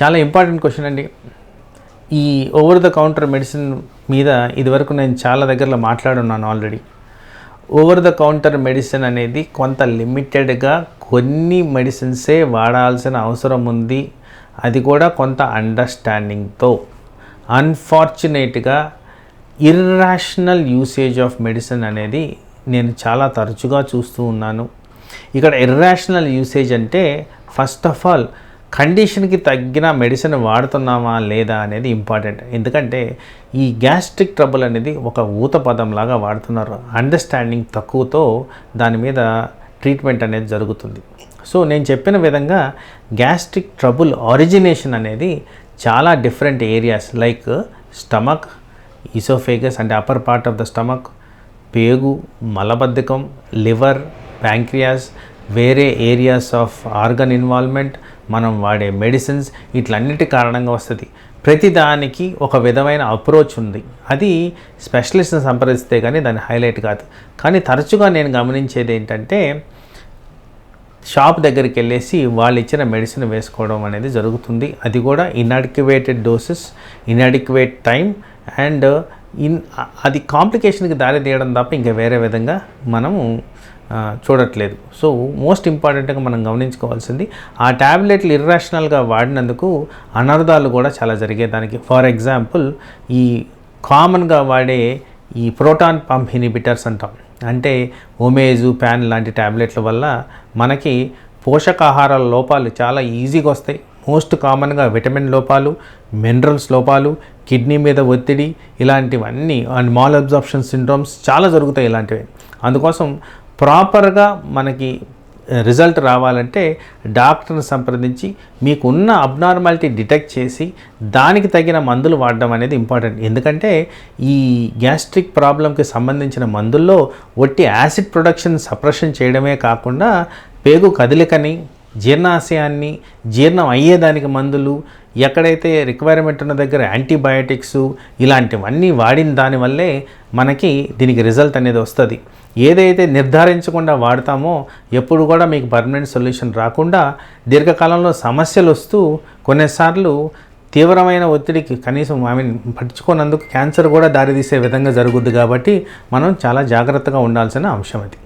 చాలా important question అండి. ఈ ఓవర్ ద కౌంటర్ మెడిసిన్ మీద ఇదివరకు నేను చాలా దగ్గరలో మాట్లాడున్నాను already. Over the counter medicine అనేది కొంత లిమిటెడ్గా కొన్ని మెడిసిన్సే వాడాల్సిన అవసరం ఉంది, అది కూడా కొంత అండర్స్టాండింగ్తో. అన్ఫార్చునేట్గా ఇర్రాషనల్ యూసేజ్ ఆఫ్ మెడిసిన్ అనేది నేను చాలా తరచుగా చూస్తూ ఉన్నాను. ఇక్కడ ఇర్రాషనల్ యూసేజ్ అంటే ఫస్ట్ ఆఫ్ ఆల్ కండిషన్కి తగ్గిన మెడిసిన్ వాడుతున్నామా లేదా అనేది ఇంపార్టెంట్. ఎందుకంటే ఈ గ్యాస్ట్రిక్ ట్రబుల్ అనేది ఒక ఊత పదంలాగా వాడుతున్నారు. అండర్స్టాండింగ్ తక్కువతో దాని మీద ట్రీట్మెంట్ అనేది జరుగుతుంది. సో నేను చెప్పిన విధంగా గ్యాస్ట్రిక్ ట్రబుల్ ఆరిజినేషన్ అనేది చాలా different areas like stomach, oesophagus అంటే upper part of the stomach, పేగు, మలబద్ధకం, లివర్, ప్యాంక్రియాస్, వేరే ఏరియాస్ ఆఫ్ ఆర్గన్ ఇన్వాల్వ్మెంట్, మనం వాడే మెడిసిన్స్, ఇట్లన్నిటి కారణంగా వస్తుంది. ప్రతిదానికి ఒక విధమైన అప్రోచ్ ఉంది. అది స్పెషలిస్ట్ని సంప్రదిస్తే కానీ దాన్ని హైలైట్ కాదు. కానీ తరచుగా నేను గమనించేది ఏంటంటే షాప్ దగ్గరికి వెళ్ళేసి వాళ్ళు ఇచ్చిన మెడిసిన్ వేసుకోవడం అనేది జరుగుతుంది. అది కూడా ఇన్అడిక్యువేటెడ్ డోసెస్, ఇన్అడిక్యువేట్ టైం అండ్ అది కాంప్లికేషన్కి దారి తీయడం తప్ప ఇంకా వేరే విధంగా మనము చూడట్లేదు. సో మోస్ట్ ఇంపార్టెంట్గా మనం గమనించుకోవాల్సింది ఆ ట్యాబ్లెట్లు ఇర్రాషనల్గా వాడినందుకు అనర్థాలు కూడా చాలా జరిగేదానికి. ఫర్ ఎగ్జాంపుల్ ఈ కామన్గా వాడే ఈ ప్రోటాన్ పంప్ ఇన్హిబిటర్స్ అంటాం, అంటే ఒమేజు, ప్యాన్ లాంటి ట్యాబ్లెట్ల వల్ల మనకి పోషకాహారాల లోపాలు చాలా ఈజీగా వస్తాయి. మోస్ట్ కామన్గా విటమిన్ లోపాలు, మినరల్స్ లోపాలు, కిడ్నీ మీద ఒత్తిడి, ఇలాంటివన్నీ అండ్ మాల్ అబ్జార్ప్షన్ సిండ్రోమ్స్ చాలా జరుగుతాయి ఇలాంటివి. అందుకోసం ప్రాపర్గా మనకి రిజల్ట్ రావాలంటే డాక్టర్ని సంప్రదించి మీకున్న అబ్నార్మాలిటీ డిటెక్ట్ చేసి దానికి తగిన మందులు వాడడం అనేది ఇంపార్టెంట్. ఎందుకంటే ఈ గ్యాస్ట్రిక్ ప్రాబ్లంకి సంబంధించిన మందుల్లో ఒట్టి యాసిడ్ ప్రొడక్షన్ సప్రెషన్ చేయడమే కాకుండా పేగు కదలికని, జీర్ణాశయాన్ని, జీర్ణం అయ్యేదానికి మందులు, ఎక్కడైతే రిక్వైర్మెంట్ ఉన్న దగ్గర యాంటీబయాటిక్స్, ఇలాంటివన్నీ వాడిన దానివల్లే మనకి దీనికి రిజల్ట్ అనేది వస్తుంది. ఏదైతే నిర్ధారించకుండా వాడతామో ఎప్పుడు కూడా మీకు పర్మనెంట్ సొల్యూషన్ రాకుండా దీర్ఘకాలంలో సమస్యలు వస్తూ కొన్నిసార్లు తీవ్రమైన ఒత్తిడికి కనీసం పట్టించుకోనందుకు క్యాన్సర్ కూడా దారితీసే విధంగా జరుగుద్ది. కాబట్టి మనం చాలా జాగ్రత్తగా ఉండాల్సిన అంశం అది.